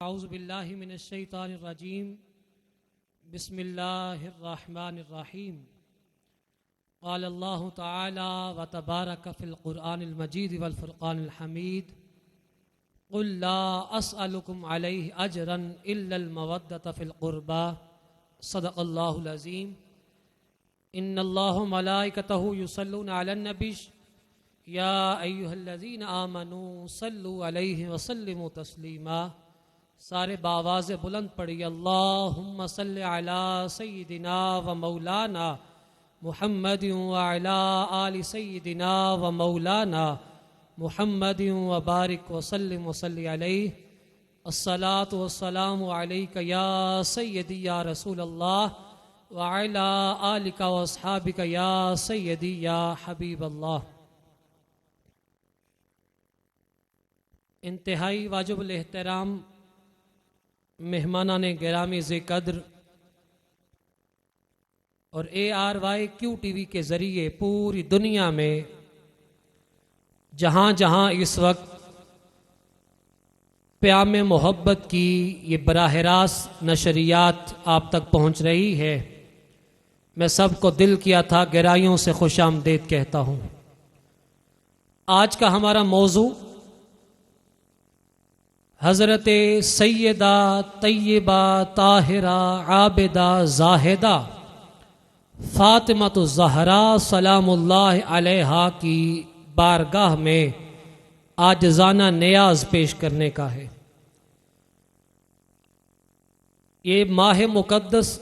औज़ु बिल्लाहि मिनश्शैतानिर्रजीम बिस्मिल्लाहिर्रहमानिर्रहीम क़ाल अल्लाहु तआला व तबारक फ़िल क़ुरआनिल मजीद वल फ़ुरक़ानिल हमीद क़ुल ला अस्अलुकुम अलैहि अजरन इल्लल मवद्दत फ़िल क़ुरबा सदक़ल्लाहुल अज़ीम। इन्नल्लाह व मलाइकतहु युसल्लूना अलन नबी या अय्युहल्लज़ीना आमनू सल्लु अलैहि व सल्लिमू तस्लीमा। सारे बावाज़ बुलंद पढ़िए अल्लाहुम्मा सल्लि अला सय्यिदिना व मौलाना मुहम्मदिन व अला आलि सय्यिदिना व मौलाना मुहम्मदिन व बारिक व सल्लिम व सल्लि अलैहि। अस्सलातु वस्सलामु अलैका या सय्यदी या रसूलल्लाह व अला आलिका व अस्हाबिका या सय्यदी या हबीबल्लाह। इंतहाई वाजिबुल एहतराम मेहमानान गिरामी ज़िक्र और ARYQ TV के ज़रिए पूरी दुनिया में जहाँ जहाँ इस वक्त प्याम मोहब्बत की ये बराह रास्त नशरियात आप तक पहुँच रही है, मैं सबको दिल किया था गहराइयों से खुश आमदीद कहता हूँ। आज का हमारा मौजू हज़रत सैयदा तय्यबा ताहिरा आबिदा जाहिदा फ़ातिमतुज़ ज़हरा सलामुल्लाह अलैहा की बारगाह में आजज़ाना नियाज पेश करने का है। ये माह मुक़द्दस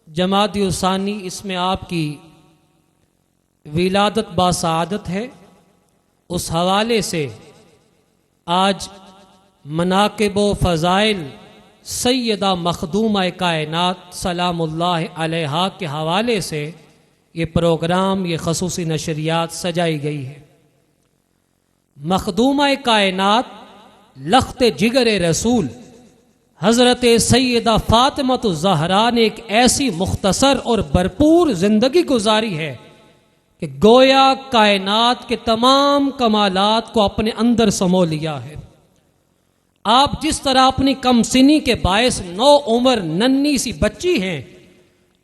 जमादी उसानी, इसमें आपकी विलादत बासआदत है। उस हवाले से आज मनाक़िब व फ़ज़ाइल सैयदा मखदूमा कायनात सलामुल्लाह अलैहा के हवाले से ये प्रोग्राम, ये ख़ुसूसी नशरियात सजाई गई है। मखदूमा कायनात लख्त जिगर रसूल हज़रत सैयदा फ़ातिमतुज़ ज़हरा ने एक ऐसी मुख्तसर और भरपूर ज़िंदगी गुजारी है कि गोया कायनात के तमाम कमालात को अपने अंदर समो लिया है। आप जिस तरह अपनी कमसिनी के बायस नौ उम्र नन्ही सी बच्ची हैं,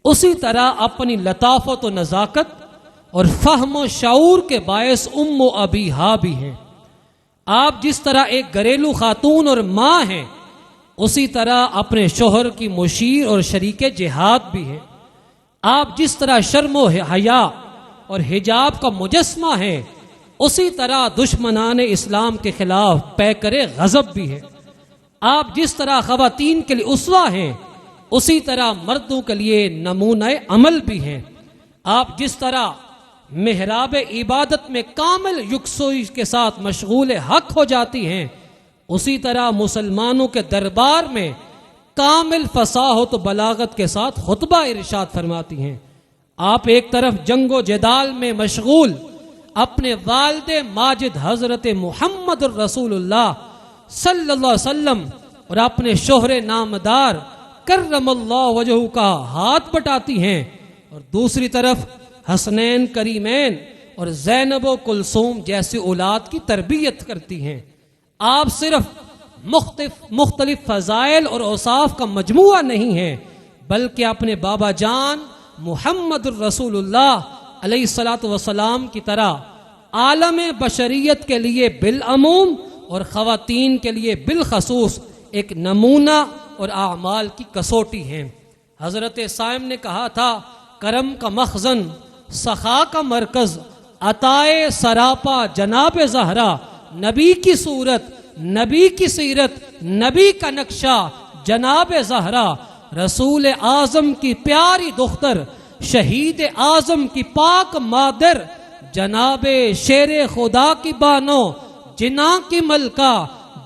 उसी तरह अपनी लताफ़त व नज़ाकत और फ़हम व शऊर के बायस उम्म अबीहा भी हैं। आप जिस तरह एक घरेलू खातून और माँ हैं, उसी तरह अपने शोहर की मुशीर और शरीके जिहाद भी हैं। आप जिस तरह शर्म व हया और हिजाब का मुजस्मा है, उसी तरह दुश्मनान इस्लाम के खिलाफ पैकरे गज़ब भी है। आप जिस तरह ख़वातीन के लिए उसवा हैं, उसी तरह मर्दों के लिए नमूने अमल भी हैं। आप जिस तरह मेहराब इबादत में कामिल युक्सोई के साथ मशगूल हक हो जाती हैं, उसी तरह मुसलमानों के दरबार में कामिल फसाहत बलागत के साथ खुतबा इरशाद फरमाती हैं। आप एक तरफ जंगो जदाल में मशगूल अपने वालिद माजिद हज़रत मुहम्मद रसूलुल्लाह सल्लल्लाहु अलैहि वसल्लम और अपने शोहरे नामदार कर्रमल्लाहु वजहू का हाथ बटाती हैं, और दूसरी तरफ हसनैन करीमैन और ज़ैनब व कुलसूम जैसी औलाद की तरबियत करती हैं। आप सिर्फ मुख्तलिफ फ़ज़ाइल और औसाफ का मजमुआ नहीं है, बल्कि अपने बाबा जान मुहम्मद रसूलुल्लाह अलैहिस्सलातु वस्सलाम की तरह आलम बशरियत के लिए बिलअमूम और ख़वातीन के लिए बिलखसूस एक नमूना और आमाल की कसौटी हैं। हज़रत साइम ने कहा था, करम का मखज़न, सखा का मरकज़, अताए सरापा जनाब ज़हरा, नबी की सूरत, नबी की सीरत, नबी का नक्शा जनाब ज़हरा, रसूल आज़म की प्यारी दुख्तर, शहीद आज़म की पाक मादर, जनाबे शेर खुदा की बानो, जिना की मलका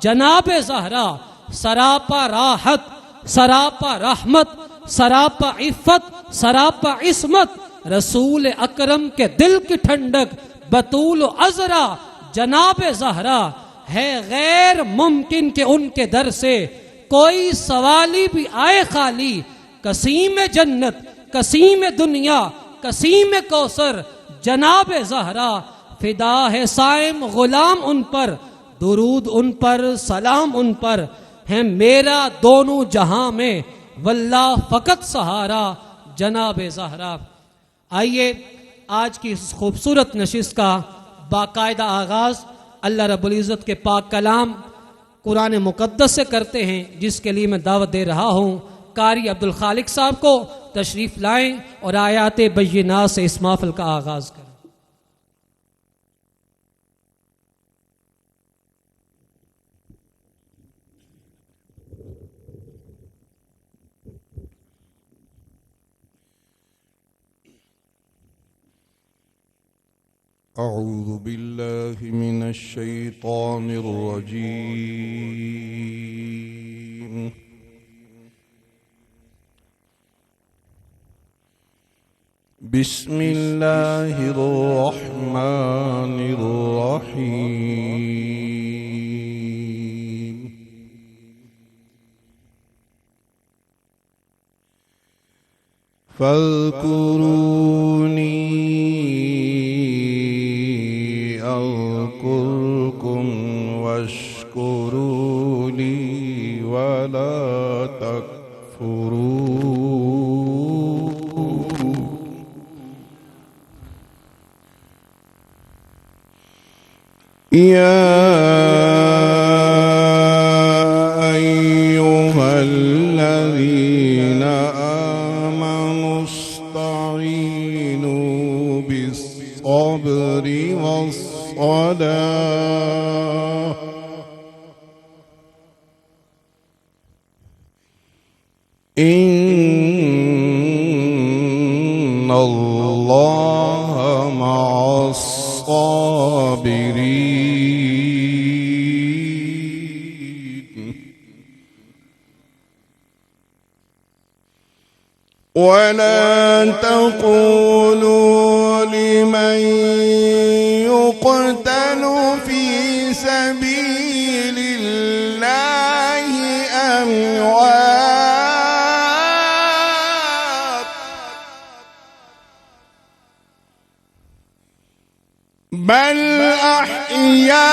जनाब ज़हरा, सरापा राहत, सरापा रहमत, सरापा इफ़्फ़त, सरापा इस्मत, रसूल अकरम के दिल की ठंडक, बतूल अज़रा जनाब ज़हरा है। गैर मुमकिन के उनके दर से कोई सवाली भी आए खाली, कसीम जन्नत, कसीम दुनिया, कसीम कौसर जनाब ज़हरा। फिदा है साइम गुलाम उन पर, दुरूद उन पर, सलाम उन पर, हैं मेरा दोनों जहां में, वल्लाह फ़कत सहारा जनाब ज़हरा। आइए आज की इस खूबसूरत नशिस्त का बाकायदा आगाज़ अल्लाह रब्बुल इज़्ज़त के पाक कलाम कुरान मुक़द्दस से करते हैं, जिसके लिए मैं दावत दे रहा हूँ कारी अब्दुल खालिक साहब को तशरीफ़ लाएं और आयात बय्यिनात से इस महफ़िल का आगाज़ करें। अऊज़ु बिल्लाहि मिनश शैतानिर रजीम। बिस्मिल्लाहिर रहमानिर रहीम। फ़ज़्कुरूनी अज़्कुरकुम वश्कुरू ली वला तकफुरून। या अय्युहल्लज़ीना आमनुस्तईनू बिस्सब्रि वस्सलाह इन्नल्लाहा मअस्साबिरीन। वला तक़ूलू लिमन युक़तलु फ़ी सबीलिल्लाहि अमवात बल अह्याउ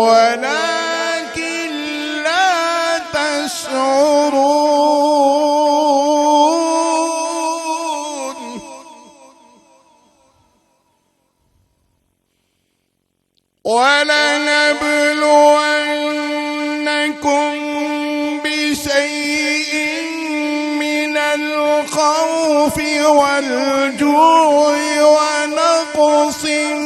वलाकिन ला तशऊरून। वलनबलुवन्नकुम बिशैइन मिनल खौफि वल्जु'i वनक़्सिन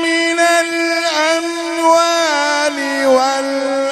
मिनल अमवाल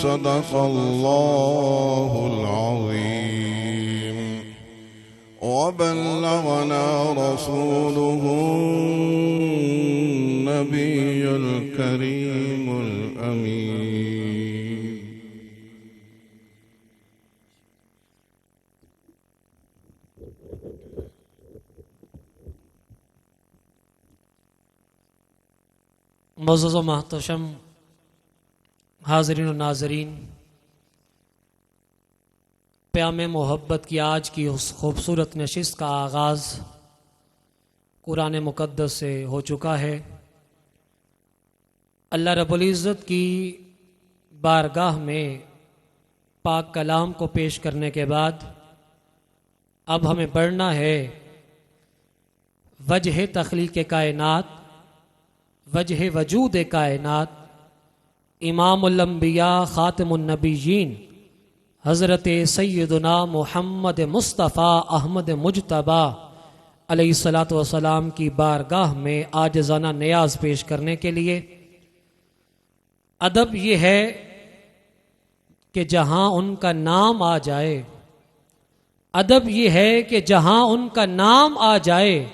सदक़ल्लाहुल अज़ीम व बल्लगना रसूलुहुन नबियुल करीमुल अमीन। मुअज़्ज़ज़ व महतशम हाज़रीन व नाज़रीन, प्याम मोहब्बत की आज की उस खूबसूरत नशिस्त का आगाज़ कुरान मुक़द्दस से हो चुका है। अल्लाह रब्बुल इज़्ज़त की बारगाह में पाक कलाम को पेश करने के बाद अब हमें बढ़ना है वजह तख्लीक़ कायनात, वजह वजूद कायनात, इमामुल अंबिया खातिमुन नबिय्यीन हज़रत सय्यदुना मुहम्मद मुस्तफ़ा अहमद मुज्तबा अलैहिस्सलातु वस्सलाम की बारगाह में आजिज़ाना नियाज़ पेश करने के लिए। अदब ये है कि जहाँ उनका नाम आ जाए, अदब ये है कि जहाँ उनका नाम आ जाए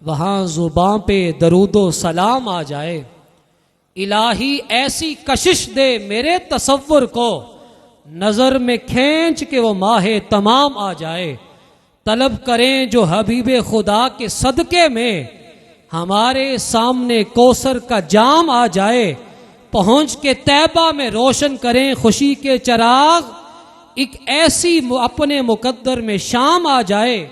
वहाँ ज़ुबां पे दरूदो सलाम आ जाए। इलाही ऐसी कशिश दे मेरे तसव्वुर को, नज़र में खींच के वो माहे तमाम आ जाए। तलब करें जो हबीबे खुदा के सदके में हमारे सामने कौसर का जाम आ जाए। पहुँच के तैबा में रोशन करें खुशी के चराग, एक ऐसी अपने मुकद्दर में शाम आ जाए।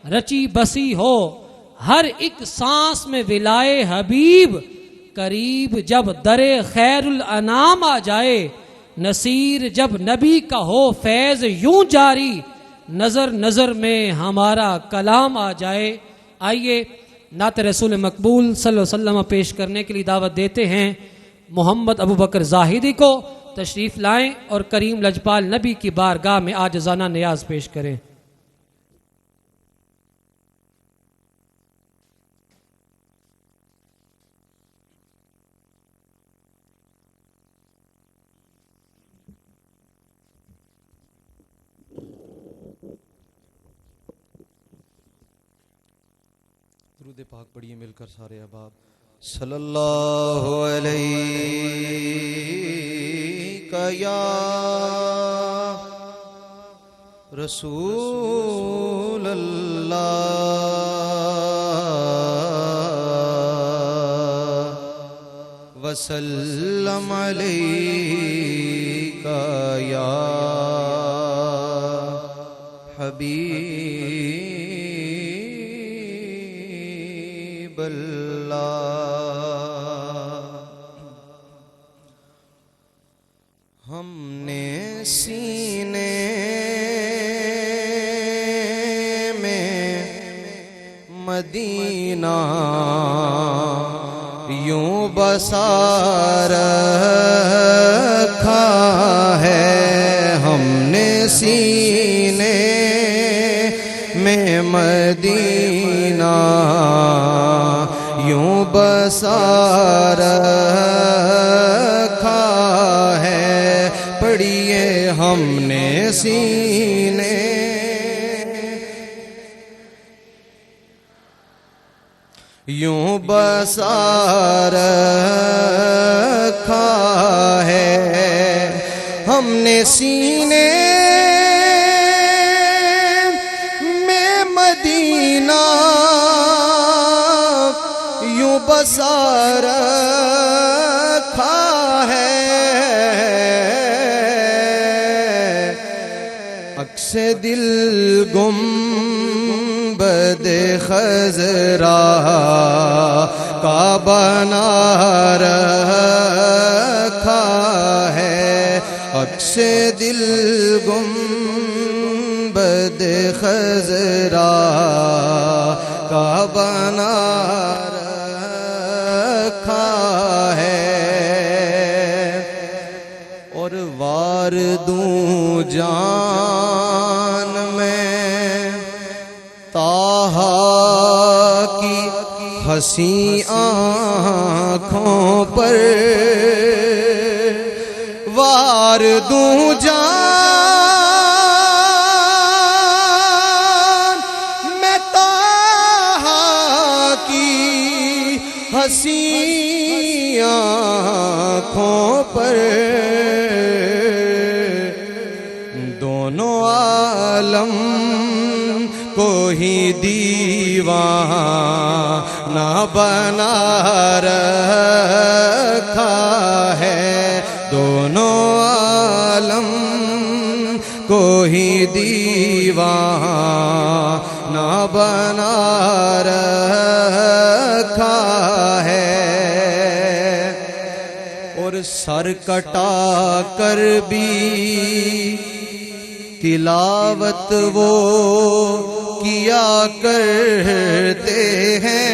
रची बसी हो हर एक सांस में विलाए हबीब, करीब जब दरे खैरुल अनाम आ जाए। नसीर जब नबी का हो फैज़ यूं जारी, नज़र नज़र में हमारा कलाम आ जाए। आइए नात रसूल मकबूल सल्लल्लाहु अलैहि वसल्लम पेश करने के लिए दावत देते हैं मोहम्मद अबू बकर ज़ाहिदी को। तशरीफ़ लाएं और करीम लजपाल नबी की बारगाह में आजिज़ाना नियाज़ पेश करें। दुरूद पाक पढ़िए मिलकर सारे अहबाब। सल्लल्लाहु अलैका या रसूल अल्लाह वसल्लम अलैका या हबीब हमने सीने में मदीना यूं बसा रखा है। हमने सीने में मदीना यूं बसा रखा है। पढ़िए हमने सीने यूं बसा रखा है। हमने सीने में मदीना यूं बसा रखा है। अक्से दिल गुंबद खज़रा का बना रखा है। अक्से दिल गुंबद खज़रा का बना रखा है। और वार दूं जान में ताहा की हंसी आँखों पर, वार दूं जान मैं ताहा की हंसी आँखों पर, दोनों आलम को ही दीवाना बना रखा है, दोनों आलम को ही दीवाना बना रखा है। और सर कटा कर भी तिलावत वो किया करते हैं,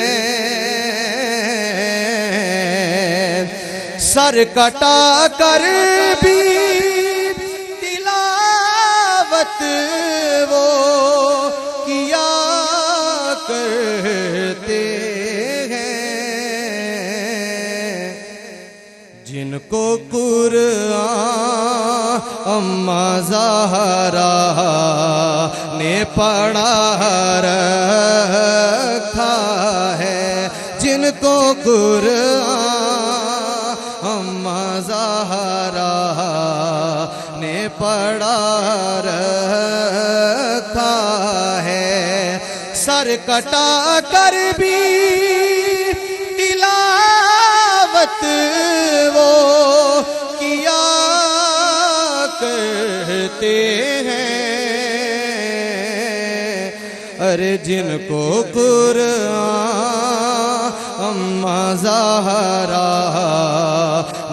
सर कटा कर भी तिलावत वो किया करते हैं। जिनको कुरान अम्मा ज़हरा ने पढ़ा रखा है, जिनको कुरान अम्मा ज़हरा ने पढ़ा रखा है, सर कटा कर भी तिलावत वो किया करते हैं। अरे जिनको कुरान अम्मा ज़हरा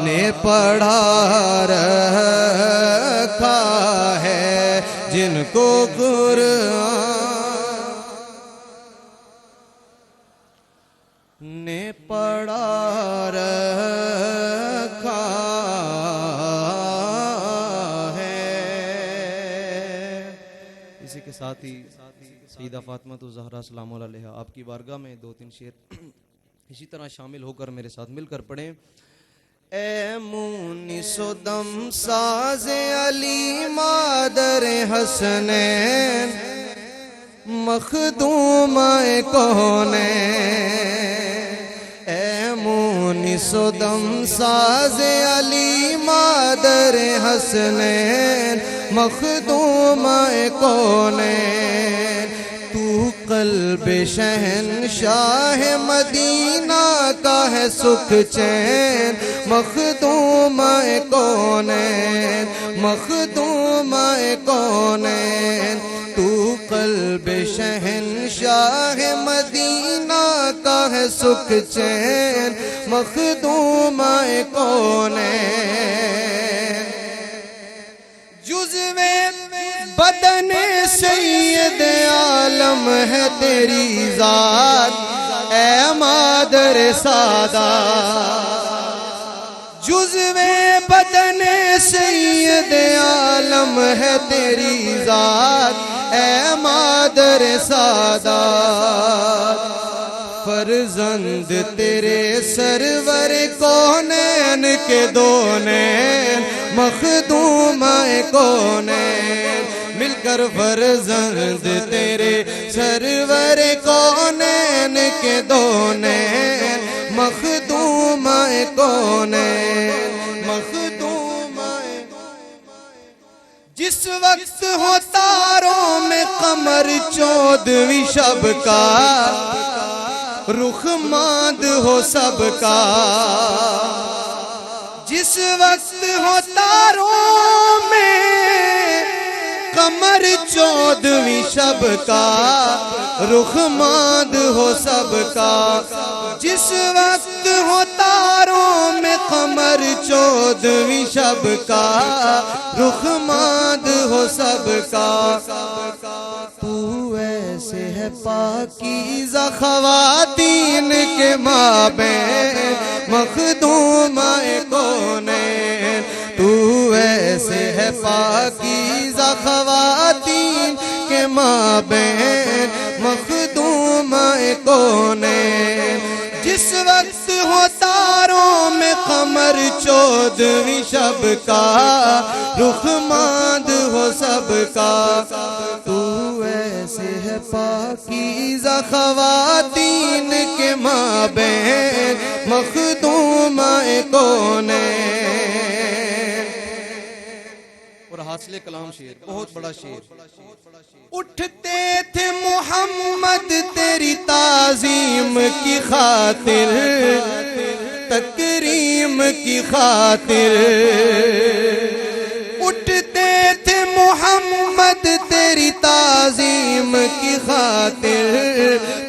ने पढ़ा रखा है, जिनको कुरान ने पढ़ा रखा के साथ ही सईदा फातिमा तो ज़हरा सलामुल अलैहा आपकी बारगाह में दो तीन शेर इसी तरह शामिल होकर मेरे साथ मिलकर पढ़ें। ए मुनिसो दम साज़े अली मादर हसनैन मखदूम कौनैन, ए मुनिसो दम साज़े अली मादर हसनैन मखदूम कौनैन, तू क़ल्ब शहंशाह मदीना का है सुख चैन मखदूम कौनैन, मखदूम कौनैन, तू क़ल्ब शहंशाह मदीना का है सुख चैन मखदूम कौनैन। जुज़्वे बदन सैयद आलम है तेरी ज़ात ए मादर सादात, जुज़्वे बदन सैयद आलम है तेरी ज़ात ए मादर सादात, फर्जंद तेरे सरवर कौनैन के दो नैन मखदूम कौनैन, मिलकर फर्जंद तेरे सरवर कौनैन के दो नैन मखदूम कौनैन, मखदूम। जिस वक्त हो तारों में कमर चौदहवीं शब का रुख मांद हो सबका, जिस वक्त हो तारों में कमर चौदहवीं शब का रुख मांद हो सबका, जिस वक्त हो तारों में कमर चौदहवीं शब का रुख मांद हो सबका, तू ऐसे है पाकीज़ा ख़वातीन के माबैन मखदूम कौनैन, तू ऐसे है पाकीज़ा ख़वातीन के माबैन मखदूम कौनैन, जिस वक्त हो तारों तारों में कमर 14वीं शब का रुख मांद हो सबका। तू ऐसे है पाकीज़ा ख़वातीन के माबैन मखदूम-ए कौनैन। और हासिल कलाम शेर, बहुत बड़ा शेर। उठते थे मोहम्मद तेरी ताज़ीम की खातिर, तकरीम की खातिर। उठते थे मोहम्मद तेरी ताज़ीम की खातिर,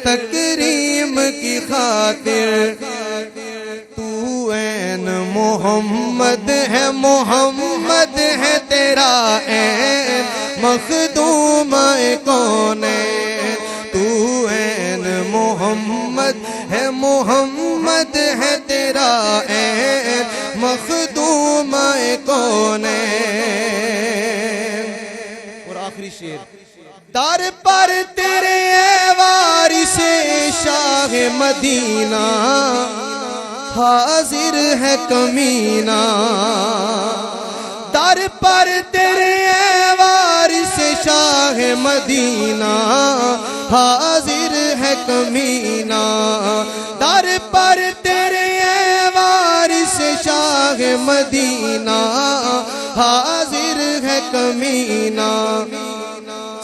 तकरीम की खातिर। तू ऐन मोहम्मद है, मोहम्मद है तेरा ऐन मखदूम-ए कौनैन। तू ऐन मोहम्मद है, मोहम्मद है तेरा ऐन मखदूम-ए कौनैन। और आखिरी शेर। दर पर तेरे वारिसे शाह मदीना हाजिर है कमीना। दर पर तेरे वारिसे शाह मदीना हाजिर है कमीना। दर पर तेरे वारिसे शाह मदीना हाजिर है कमीना।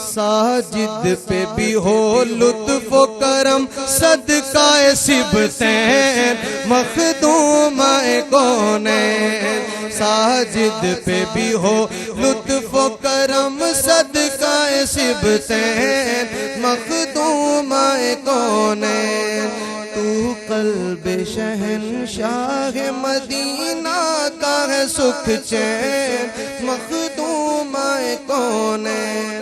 साजिद पे भी हो लुत्फ़ो करम सदकाए सिबतैन मखदूम-ए कौनैन। साजिद पे भी हो लुत्फ़ो करम सदकाए सिबतैन मखदूम-ए कौनैन। तू क़ल्ब शहंशाह मदीना का है सुख चैन मखदूम-ए कौनैन,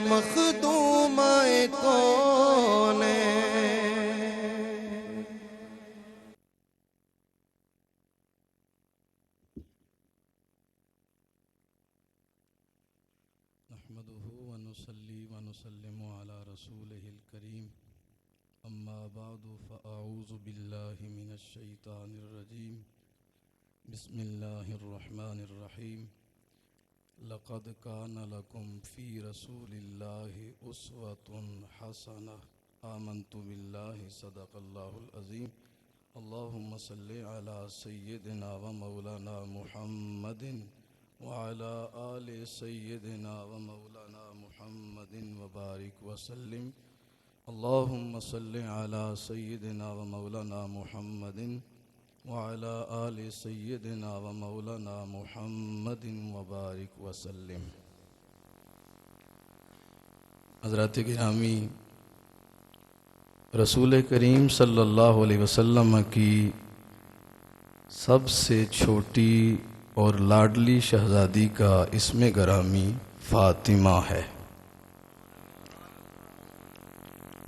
मखदूम-ए कौनैन। नहमदुहु व नुसल्ली व नुसल्लिमु अला रसूलिहिल करीम। अम्मा बादु फ़अऊज़ु बिल्लाहि मिनश शैतानिर रजीम। बिस्मिल्लाहिर रहमानिर रहीम। लक़द कान लकुम फ़ी रसूलिल्लाहि उस्वतुन हसनह। आमन्तु बिल्लाहि सदक़ल्लाहुल अज़ीम। अल्लाहुम्मा सल्लि अला सय्यिदिना व मौलाना मुहम्मदिन व अला आलि सय्यिदिना व मौलाना मुहम्मदिन व बारिक व सल्लिम। अल्लाहुम्मा सल्लि अला सय्यिदिना व मौलाना मुहम्मदिन व अला आलि सय्यिदिना व मौलाना मुहम्मदिन व बारिक व सल्लिम। हज़रात गिरामी, रसूल करीम सल्लल्लाहु अलैहि वसल्लम की सबसे छोटी और लाडली शहज़ादी का इसमें गरामी फ़ातिमा है।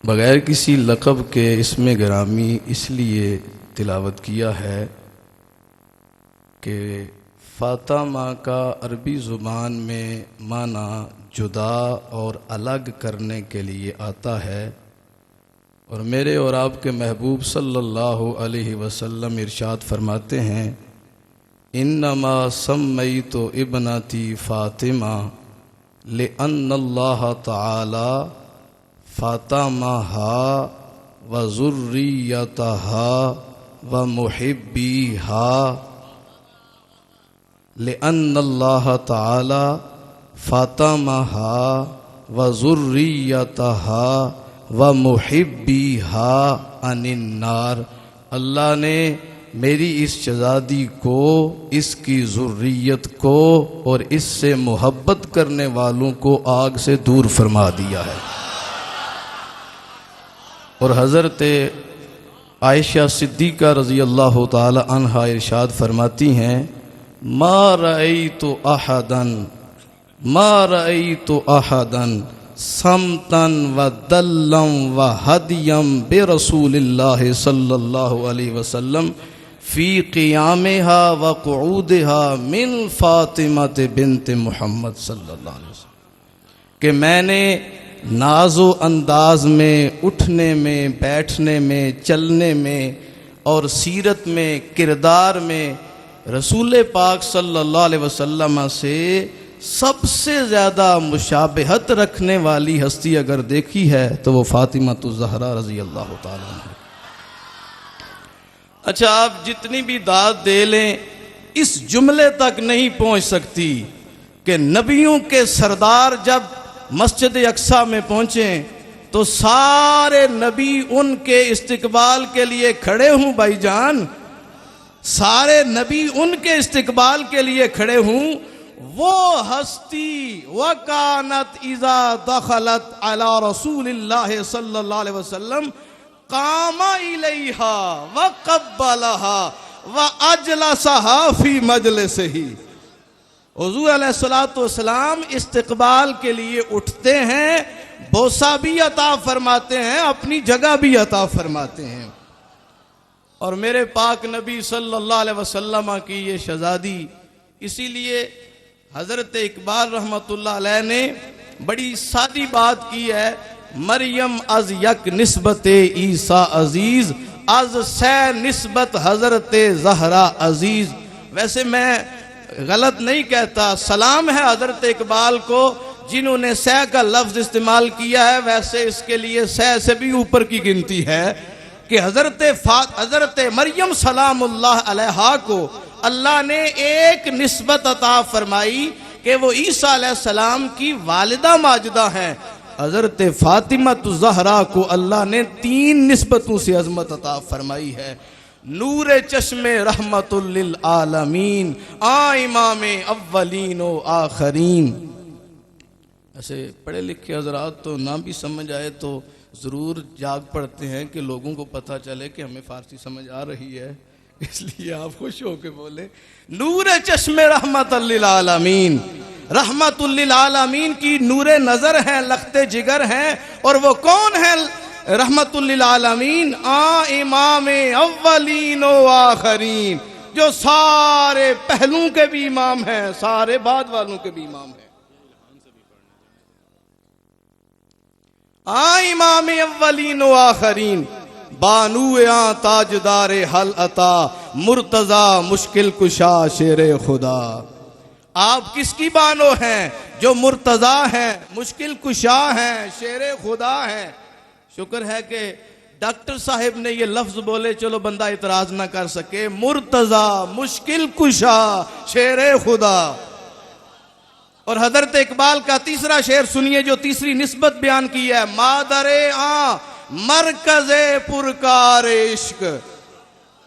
बग़ैर किसी लक़ब के इसमें गरामी इसलिए तिलावत किया है कि फ़ातिमा का अरबी ज़ुबान में माना जुदा और अलग करने के लिए आता है। और मेरे और आपके महबूब सल्लल्लाहु अलैहि वसल्लम इरशाद फरमाते हैं, इन्नमा सम्मैतु इब्नती फ़ातिमा लिअन्नल्लाह तआला फ़ातमाहा व ज़ुर्रियतहा व मुहिब्बीहा। लिअन्नल्लाह तआला फ़ातमाहा व ज़ुर्रियतहा व मुहिब्बीहा अनिन्नार। अल्लाह ने मेरी इस शहज़ादी को, इसकी ज़ुर्रियत को और इससे मोहब्बत करने वालों को आग से दूर फरमा दिया है। और हज़रत आयशा सिद्दीक़ा रज़ी अल्लाह ताला अन्हा इरशाद फरमाती हैं, मा रअयतु अहदन समतन व दल्लम व हदियम बे रसूलिल्लाह सल्लल्लाहु अलैहि वसल्लम फ़ी क़ियामिहा व क़ुऊदिहा मिन फ़ातिमत बिन्त मुहम्मद सल्लल्लाहु अलैहि वसल्लम कि मैंने नाज़ो अंदाज में, उठने में, बैठने में, चलने में और सीरत में, किरदार में रसूल पाक सल्लल्लाहु अलैहि वसल्लम से सबसे ज़्यादा मुशाबहत रखने वाली हस्ती अगर देखी है तो वो फातिमा ज़हरा रज़ी अल्लाह ताला अन्हा। अच्छा, आप जितनी भी दाद दे लें इस जुमले तक नहीं पहुंच सकती कि नबियों के सरदार जब मस्जिद अक्सा में पहुंचे तो सारे नबी उनके इस्तकबाल के लिए खड़े हूं भाईजान, सारे नबी उनके इस्तकबाल के लिए खड़े हूं। वो हस्ती वकानत इज़ा दखलत अला रसूलिल्लाह सल्लल्लाहु अलैहि वसल्लम कामा इलैहा व कब्बलहा व अजलसहा फी मजलिसिही। हुज़ूर अलैहिस्सलातु वस्सलाम इस्तकबाल के लिए उठते हैं, बोसा भी अता फरमाते हैं, अपनी जगह भी अता फरमाते हैं। और मेरे पाक नबी सल्लल्लाहु अलैहि वसल्लम की ये शहजादी, इसीलिए हज़रत इकबाल रहमतुल्लाह अलैह ने बड़ी सादी बात की है, मरियम अज यक निस्बत ईसा अजीज अज सै निस्बत हज़रत ज़हरा अजीज। वैसे मैं गलत नहीं कहता, सलाम है हज़रत इकबाल को जिन्होंने सै का लफ्ज़ इस्तेमाल किया है। वैसे इसके लिए सै से भी ऊपर की गिनती है कि हज़रत मरियम सलामुल्लाह अलैहा को अल्लाह ने एक निस्बत अता फरमाई कि वो ईसा अलैहिस्सलाम की वालिदा माजिदा हैं। हज़रत फातिमा ज़हरा को अल्लाह ने 3 निस्बतों से अज़मत अता फरमाई है। नूर चश्मे रहमतुल लिल आलमीन आ इमामे अव्वलीन व आखरीन। ऐसे पढ़े लिखे हजरात तो ना भी समझ आए तो ज़रूर जाग पड़ते हैं कि लोगों को पता चले कि हमें फ़ारसी समझ आ रही है, इसलिए आप खुश होकर बोले नूर चश्मे रहमतुल लिल आलमीन। रहमतुल लिल आलमीन की नूरे नज़र हैं, लख्ते जिगर हैं, और वो कौन है रहमतुल लिल आलमीन? आ इमामे अव्वलीन व आखरीन, जो सारे पहलुओं के भी इमाम हैं, सारे बाद वालों के भी इमाम हैं। आ इमामे अव्वलीन व आखरीन बानुए आ ताजदारे हल अता मुर्तजा मुश्किल कुशा शेरे खुदा। आप किसकी बानो हैं? जो मुर्तजा हैं, मुश्किल कुशा हैं, शेरे खुदा हैं। शुक्र है कि डॉक्टर साहब ने ये लफ्ज बोले, चलो बंदा इतराज ना कर सके। मुर्तजा मुश्किल कुशा शेरे खुदा। और हजरत इकबाल का तीसरा शेर सुनिए, जो तीसरी निस्बत बयान की है, मादरे आ मरकज़े पुरकार इश्क।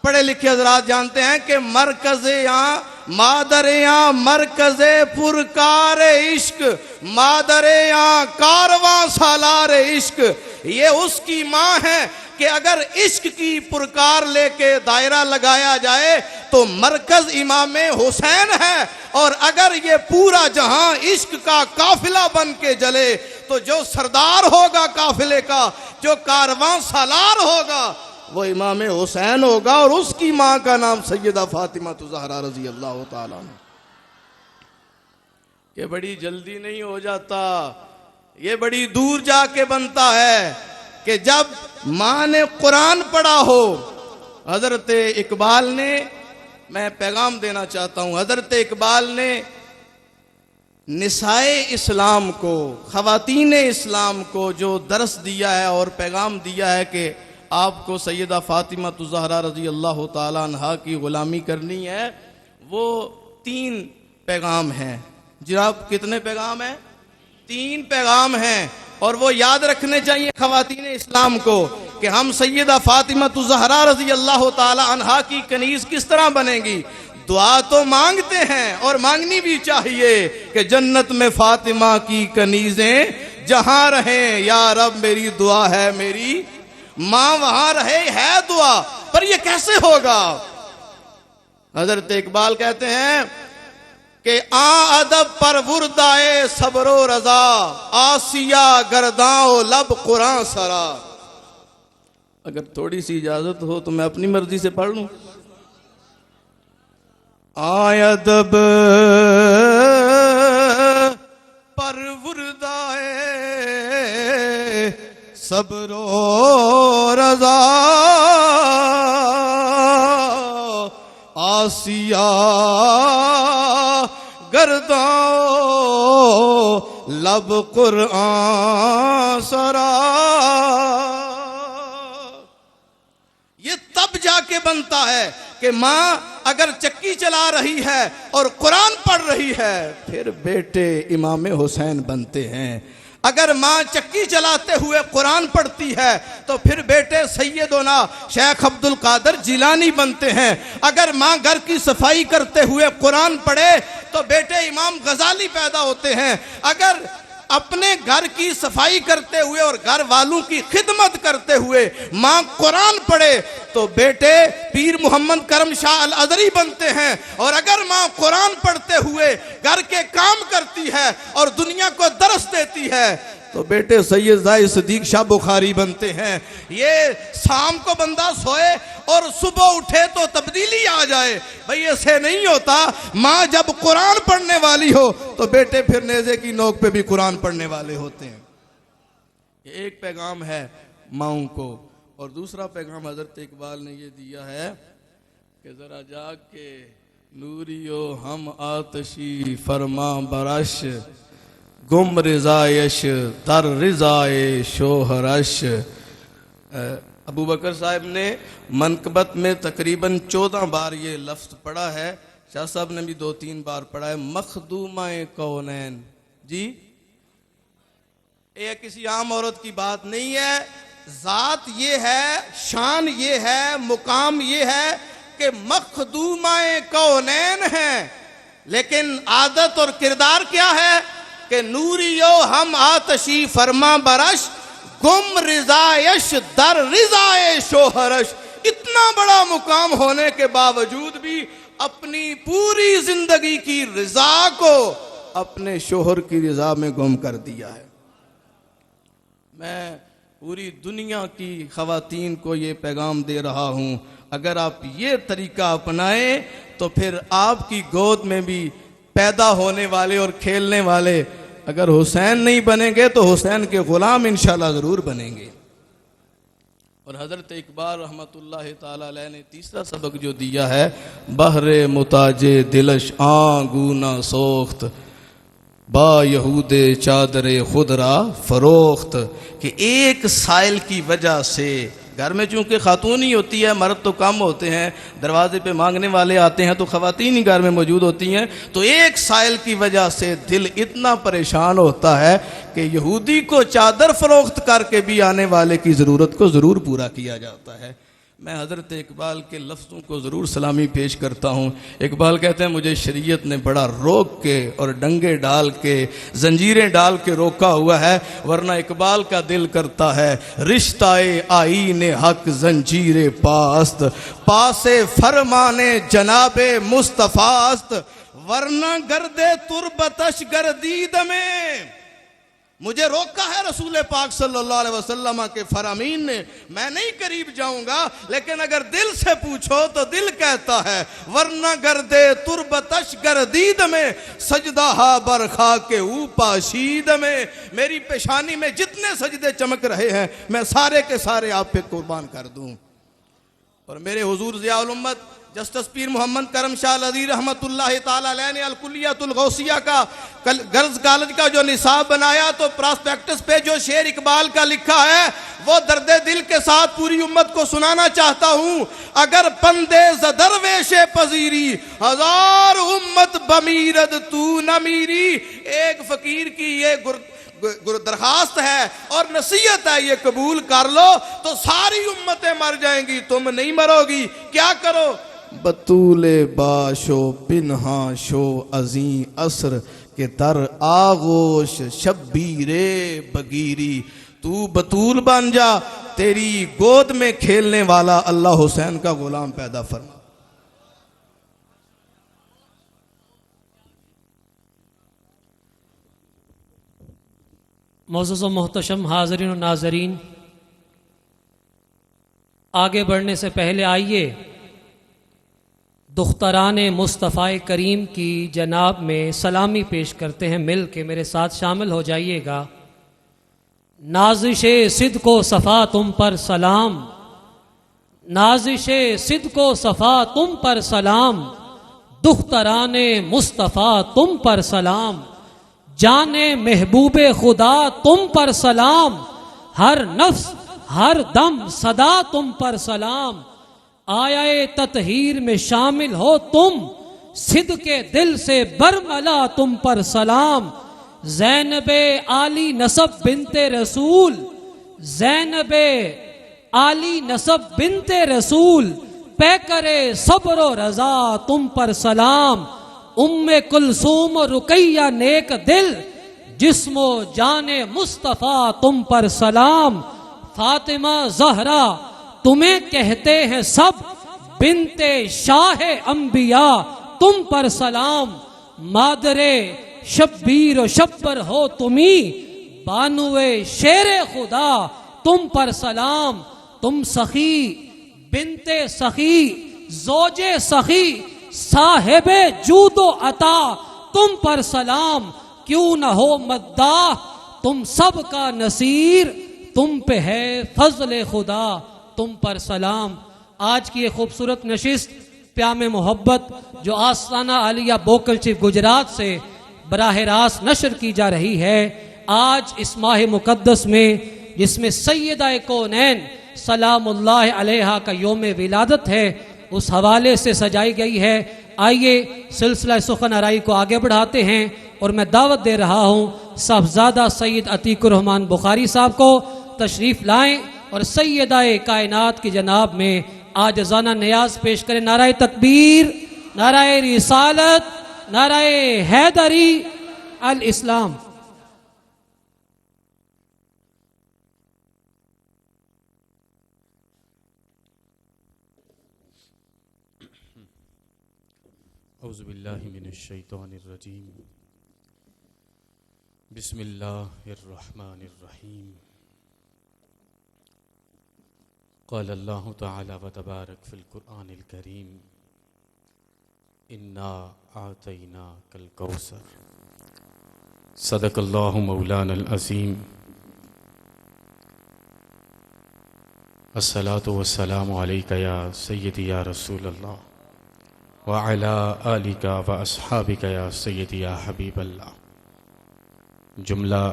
पढ़े लिखे हजरात जानते हैं कि मरकज़े आ, मादरे आ मरकज़े पुरकार इश्क, मादरे आ कारवां सालार इश्क। ये उसकी माँ है कि अगर इश्क की पुरकार लेके दायरा लगाया जाए तो मरकज इमामे हुसैन है, और अगर ये पूरा जहां इश्क का काफिला बन के जले तो जो सरदार होगा काफिले का, जो कारवां सालार होगा, वो इमामे हुसैन होगा, और उसकी माँ का नाम सैयदा फातिमा ज़हरा रज़ी अल्लाह ताला अन्हा। ये बड़ी जल्दी नहीं हो जाता, ये बड़ी दूर जाके बनता है कि जब माँ ने कुरान पढ़ा हो। हजरत इकबाल ने, मैं पैगाम देना चाहता हूँ, हजरत इकबाल ने निसाए इस्लाम को, ख़वातीन इस्लाम को जो दरस दिया है और पैगाम दिया है कि आपको सैयदा फातिमा ज़हरा रज़ी अल्लाह ताला अन्हा की ग़ुलामी करनी है, वो 3 पैगाम हैं। जनाब कितने पैगाम हैं? 3 पैगाम हैं, और वो याद रखने चाहिए ख़वातीन इस्लाम को कि हम सैयदा फातिमा ज़हरा रज़ी अल्लाह ताला अन्हा की कनीज़ किस तरह बनेंगी। दुआ तो मांगते हैं और मांगनी भी चाहिए कि जन्नत में फातिमा की कनीज़ें जहां रहें, या रब मेरी दुआ है मेरी माँ वहां रहे, है दुआ। पर ये कैसे होगा? हजरत इकबाल कहते हैं कि आ अदब पर वुरदाए सब्रो रजा, आसिया गर्दाओ लब कुरान सरा। अगर थोड़ी सी इजाजत हो तो मैं अपनी मर्जी से पढ़ लूं। आ अदब पर वुरदाए सब्रो रजा, आसिया गर्दाओ लब कुरान सरा। ये तब जाके बनता है कि माँ अगर चक्की चला रही है और कुरान पढ़ रही है, फिर बेटे इमाम हुसैन बनते हैं। अगर माँ चक्की चलाते हुए कुरान पढ़ती है तो फिर बेटे सैयदोना शेख अब्दुल कादर जिलानी बनते हैं। अगर माँ घर की सफाई करते हुए कुरान पढ़े तो बेटे इमाम गजाली पैदा होते हैं। अगर अपने घर की सफाई करते हुए और घर वालों की खिदमत करते हुए माँ कुरान पढ़े तो बेटे पीर मोहम्मद करम शाह अल अदरी बनते हैं। और अगर माँ कुरान पढ़ते हुए घर के काम करती है और दुनिया को दरस देती है तो बेटे सैयद ज़ाहिद सिद्दीक शाह बुखारी बनते हैं। ये शाम को बंदा सोए और सुबह उठे तो तब्दीली आ जाए, भाई ऐसे नहीं होता। माँ जब कुरान पढ़ने वाली हो तो बेटे फिर नेज़े की नोक पे भी कुरान पढ़ने वाले होते हैं। ये एक पैगाम है माँओं को। और दूसरा पैगाम हजरत इकबाल ने ये दिया है कि जरा जाग के नूरियो हम आतशी फरमा बरश, गुम रिजायश दर रिजाए शोहरश। अबू बकर साहब ने मनकबत में तकरीबन 14 बार ये लफ्ज़ पढ़ा है। शाह साहब ने भी 2-3 बार पढ़ा है। मखदूमाए कौनैन जी, ये किसी आम औरत की बात नहीं है। ज़ात ये है, शान ये है, मुकाम ये है कि मखदूमाए कौनैन है। लेकिन आदत और किरदार क्या है कि नूरियो हम आतशी फरमा बरश, गुम रिजायश दर रिजाए शोहरश। इतना बड़ा मुकाम होने के बावजूद भी अपनी पूरी जिंदगी की रिजा को अपने शोहर की रिजा में गुम कर दिया है। मैं पूरी दुनिया की खवातीन को ये पैगाम दे रहा हूँ, अगर आप ये तरीका अपनाएं तो फिर आपकी गोद में भी पैदा होने वाले और खेलने वाले अगर हुसैन नहीं बनेंगे तो हुसैन के गुलाम इंशाल्लाह ज़रूर बनेंगे। और हज़रत इकबाल रहमतुल्लाह ताला अलैह ने तीसरा सबक जो दिया है, बहरे मुताजे दिलश आगूना सोख्त बा यहूदे चादरे खुदरा फरोख्त। कि एक साइल की वजह से घर में चूंकि खातून ही होती है, मर्द तो कम होते हैं, दरवाजे पे मांगने वाले आते हैं तो खवातीन ही घर में मौजूद होती हैं, तो एक साइल की वजह से दिल इतना परेशान होता है कि यहूदी को चादर फरोख्त करके भी आने वाले की ज़रूरत को ज़रूर पूरा किया जाता है। मैं हज़रत इकबाल के लफ्ज़ों को ज़रूर सलामी पेश करता हूँ। इकबाल कहते हैं मुझे शरीयत ने बड़ा रोक के और डंगे डाल के जंजीरें डाल के रोका हुआ है, वरना इकबाल का दिल करता है रिश्ताए आईने हक जंजीरे पास्त, पासे फरमाने जनाबे मुस्तफ़ास्त, वरना गर्दे तुरबतश गर्दीद में। मुझे रोका है रसूल पाक सल्लल्लाहु अलैहि वसल्लम के फरामीन ने, मैं नहीं करीब जाऊंगा, लेकिन अगर दिल से पूछो तो दिल कहता है वरना गर्दे तुरबतश गर्दीद में, सजदा बरखा के ऊपाशीद में। मेरी पेशानी में जितने सजदे चमक रहे हैं मैं सारे के सारे आप पे कुर्बान कर दूं। और मेरे हुजूर ज़ियाउल उम्मत जस्टिस पीर मोहम्मद करम शाह अदरी रहमतुल्लाह ताला अलैह ने अल-कुल्लियतुल गौसिया का गर्ल्स कॉलेज का जो निसाब बनाया तो प्रॉस्पेक्टस पे जो शेर इकबाल का लिखा है वो दर्दे दिल के साथ पूरी उम्मत को सुनाना चाहता हूँ। अगर पंदे दरवेशे पजीरी हजार उम्मत बमीरद तू न मीरी। एक फकीर की ये दरखास्त है और नसीहत है, ये कबूल कर लो तो सारी उम्मतें मर जाएंगी, तुम नहीं मरोगी। क्या करो? बतूले बाशो पिन्हा शो अजी असर के दर आगोश शब्बीरे बगीरी। तू बतूल बन जा, तेरी गोद में खेलने वाला अल्लाह हुसैन का गुलाम पैदा फरमा। मोअज़्ज़ज़ व मोहतशम हाज़रीन और नाज़रीन, आगे बढ़ने से पहले आइए दुख्तरान मुस्तफ़ा करीम की जनाब में सलामी पेश करते हैं। मिल के मेरे साथ शामिल हो जाइएगा। नाज़िशे सिद्क़ो सफ़ा तुम पर सलाम, नाजिशे सिद्को सफ़ा तुम पर सलाम, दुख्तराने मुस्तफ़ा तुम पर सलाम, जाने महबूबे खुदा तुम पर सलाम, हर नफ्स हर दम सदा तुम पर सलाम, आया ततहीर में शामिल हो तुम, सिद के दिल से बरमला तुम पर सलाम, ज़ैनबे आली नसब बिनते रसूल, ज़ैनबे आली नसब बिनते रसूल, पे करे सब्र रजा तुम पर सलाम, उम्मे कुलसूम रुकैया नेक दिल, जिस्मो जाने मुस्तफ़ा तुम पर सलाम, फातिमा ज़हरा तुम्हें कहते हैं सब, बिनते शाह अंबिया तुम पर सलाम, मादरे शब्बीर शब्बर हो तुम्ही, बानुए शेरे खुदा तुम पर सलाम, तुम सखी बिनते सखी जोजे सखी, साहिबे जूदो अता तुम पर सलाम, क्यों न हो मद्दाह तुम सब का नसीर, तुम पे है फजल खुदा तुम पर सलाम। आज की ये खूबसूरत नशिस्त प्याम मोहब्बत जो आस्ताना आलिया बोकल चिफ गुजरात से बराह रास्त नशर की जा रही है, आज इस माह मुकद्दस में जिसमें सैयदा कौनैन सलामुल्लाह अलैहा का योम विलादत है, उस हवाले से सजाई गई है। आइए सिलसिला सुखन आराई को आगे बढ़ाते हैं और मैं दावत दे रहा हूँ साहबजादा सैयद अतीकुर रहमान बुखारी साहब को तशरीफ़ लाएं और सैयदाए कायनात की जनाब में आजज़ाना नियाज पेश करें। नाराए तकबीर, नाराए रिसालत, नाराए हैदरी अल इस्लाम। औज़ुबिल्लाहि मिनश्शैतानिर्रजीम, बिस्मिल्लाहिर्रहमानिर्रहीम। क़ाल अल्लाहु तआला व तबारक फ़िल क़ुरआनिल करीम, इन्ना आतैनाकल कौसर। सदक़ल्लाहु मौलानल अज़ीम। अस्सलातु वस्सलामु अलैका या सय्यदी या रसूलल्लाह व अला आलिका व अस्हाबिका या सय्यदी या हबीबल्लाह। जुमला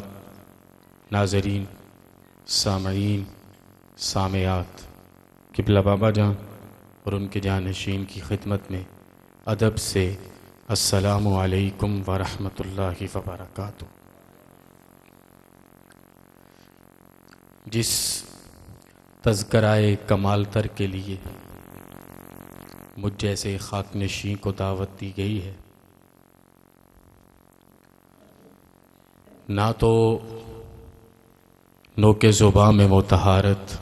नाज़रीन, सामईन, सामयात, किबला बाबा जान और उनके जानशीन की खिदमत में अदब से अस्सलामु अलैकुम व रहमतुल्लाहि व बरकातुहू। जिस तज़किराए कमाल तर के लिए मुझ जैसे खाकनशी को दावत दी गई है, ना तो नोके ज़ुबां में वो तहारत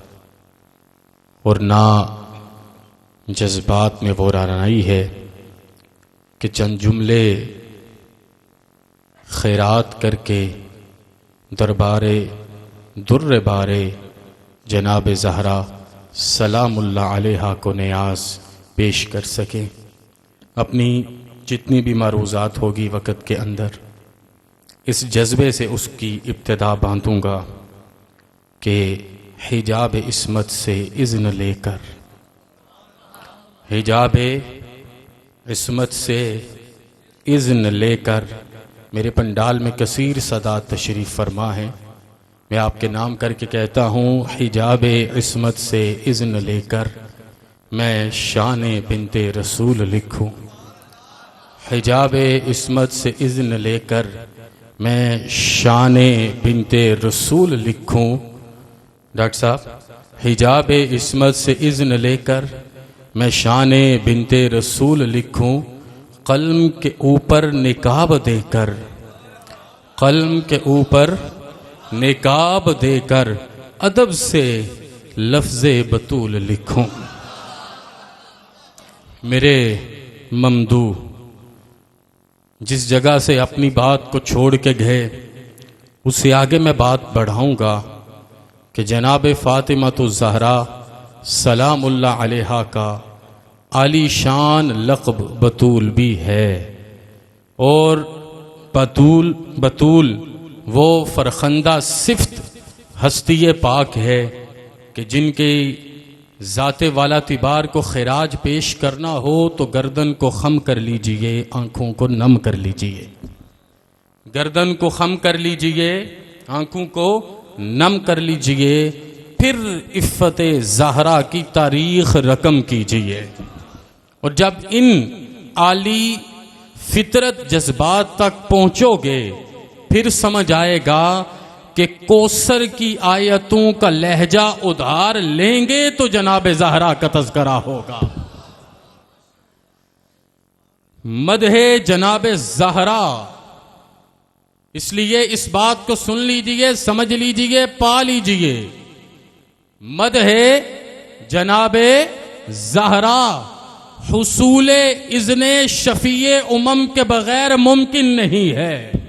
और ना जज्बात में वो रानाई है कि चंद जुमले खैरात करके दरबारे दुर्र बारे जनाब ज़हरा सलामुल्लाह अलैहा को नियाज पेश कर सकें। अपनी जितनी भी मारूज़ात होगी वक़्त के अंदर इस जज्बे से उसकी इब्तिदा बांधूँगा कि हिजाब इस्मत से इज़्न लेकर, हिजाब इस्मत से इज़्न लेकर मेरे पंडाल में कसीर सदा तशरीफ़ फरमा है। मैं आपके नाम करके कहता हूँ, हिजाब इस्मत से इज़्न लेकर मैं शान बिनते रसूल लिखूँ। हिजाब इस्मत से इज़्न लेकर मैं शान बिनते रसूल लिखूँ। डॉक्टर साहब, हिजाब इस्मत से इज़्न लेकर मैं शान बिनते रसूल लिखूँ। कलम के ऊपर निकाब देकर, कलम के ऊपर निकाब देकर अदब से लफ्ज़े बतूल लिखूं। मेरे ममदू जिस जगह से अपनी बात को छोड़ के गए उससे आगे मैं बात बढ़ाऊंगा कि जनाब फ़ातिमा ज़हरा सलामुल्लाह अलैहा का आली शान लक़ब बतूल भी है। और बतूल वो फ़रखंदा सिफ्त हस्ती पाक है कि जिनके ज़ाते वाला तिबार को खिराज पेश करना हो तो गर्दन को खम कर लीजिए, आंखों को नम कर लीजिए। गर्दन को खम कर लीजिए, आंखों को नम कर लीजिए, फिर इफ़्फ़त ज़हरा की तारीख़ रकम कीजिए। और जब इन आली फितरत जज्बात तक पहुँचोगे फिर समझ आएगा कि कौसर की आयतों का लहजा उधार लेंगे तो जनाब ज़हरा का तज़करा होगा। मदहे जनाब ज़हरा, इसलिए इस बात को सुन लीजिए, समझ लीजिए, पा लीजिए। मदहे जनाबे ज़हरा हुसूले इज़्ने शफ़ीए उमम के बगैर मुमकिन नहीं है।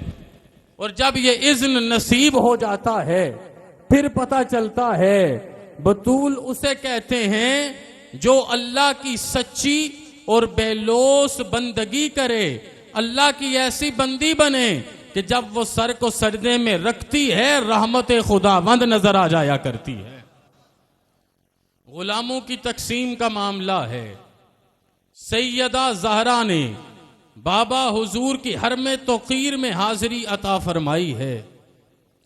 और जब ये इज़्न नसीब हो जाता है फिर पता चलता है बतूल उसे कहते हैं जो अल्लाह की सच्ची और बेलोस बंदगी करे, अल्लाह की ऐसी बंदी बने कि जब वो सर को सजदे में रखती है रहमत खुदावंद नजर आ जाया करती है। गुलामों की तकसीम का मामला है। सैयदा ज़हरा ने बाबा हुजूर की हरम तौक़ीर में हाज़िरी अता फरमाई है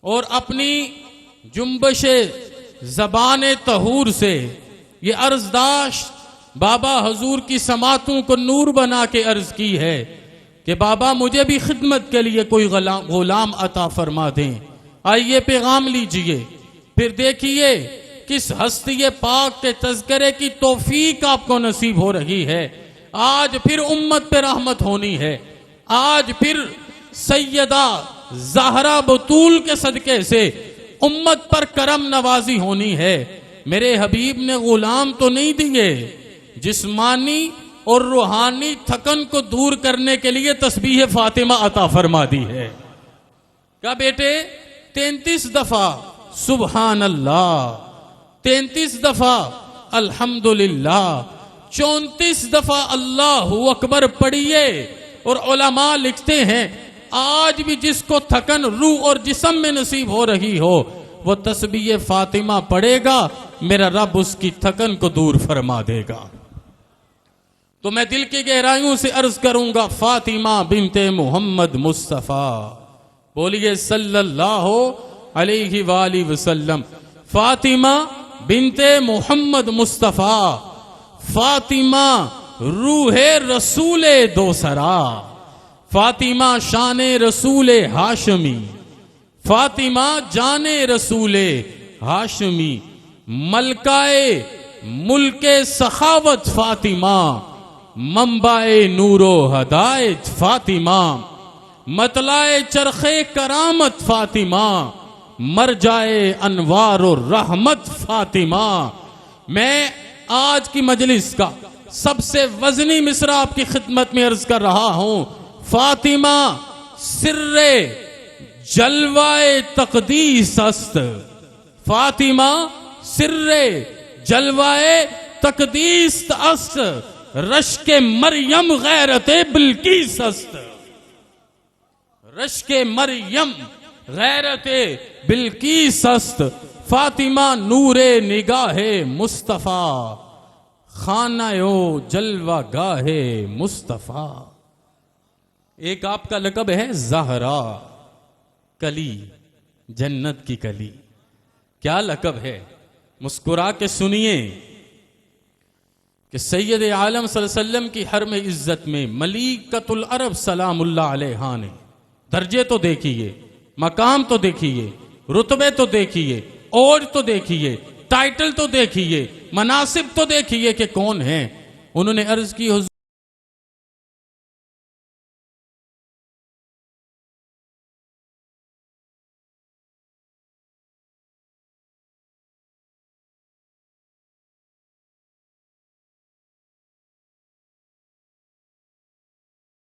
और अपनी जुम्बश ज़बान तहूर से ये अर्ज़दाश्त बाबा हुजूर की समातों को नूर बना के अर्ज़ की है कि बाबा मुझे भी खिदमत के लिए कोई गुलाम अता फरमा दें। आइए पैगाम लीजिए, फिर देखिए किस हस्ती पाक के तज़किरे की तौफीक आपको नसीब हो रही है। आज फिर उम्मत पे रहमत होनी है, आज फिर सैयदा ज़हरा बतूल के सदके से उम्मत पर करम नवाजी होनी है। मेरे हबीब ने गुलाम तो नहीं दिए, जिस्मानी और रूहानी थकन को दूर करने के लिए तस्बीह फातिमा अता फरमा दी है। क्या बेटे 33 दफा सुबहान अल्लाह, 33 दफा अल्हम्दुलिल्लाह, 34 दफा अल्लाहु अकबर पढ़िए। और उलमा लिखते हैं आज भी जिसको थकन रूह और जिस्म में नसीब हो रही हो वो तस्बीह फातिमा पढ़ेगा, मेरा रब उसकी थकन को दूर फरमा देगा। तो मैं दिल की गहराइयों से अर्ज करूंगा, फातिमा बिनते मोहम्मद मुस्तफ़ा, बोलिए सल्लल्लाहु अलैहि वाली वसल्लम। फातिमा बिनते मोहम्मद मुस्तफ़ा, फातिमा रूहे रसूले दोसरा, फातिमा शाने रसूले हाशमी, फातिमा जाने रसूले हाशमी, मलकाए मुल्के सखावत फातिमा, मंबाए नूरो हदायत फातिमा, मतलाए चरखे करामत फातिमा, मर जाए अनवार और रहमत फातिमा। मैं आज की मजलिस का सबसे वजनी मिसरा आपकी खिदमत में अर्ज कर रहा हूं। फातिमा सिर्रे जलवाए तकदीस अस्त, फातिमा सिर्रे जलवाए तकदीस अस्त, रश्के मरियम गैरते बिल्कीस अस्त, रश्के मरियम गैरते बिल्कीस अस्त, फातिमा नूरे निगाहे मुस्तफ़ा, खानायो जलवा गाहे मुस्तफ़ा। एक आपका लक़ब है ज़हरा, कली, जन्नत की कली। क्या लक़ब है, मुस्कुरा के सुनिए कि सैयद आलम सल्लल्लाहु अलैहि वसल्लम की हरम इज़्ज़त में मलीकतुल अरब सलामुल्लाह अलैहा ने दर्जे तो देखिए, मकाम तो देखिए, रुतबे तो देखिए, और तो देखिए, टाइटल तो देखिए, मनासिब तो देखिए कि कौन है। उन्होंने अर्ज की,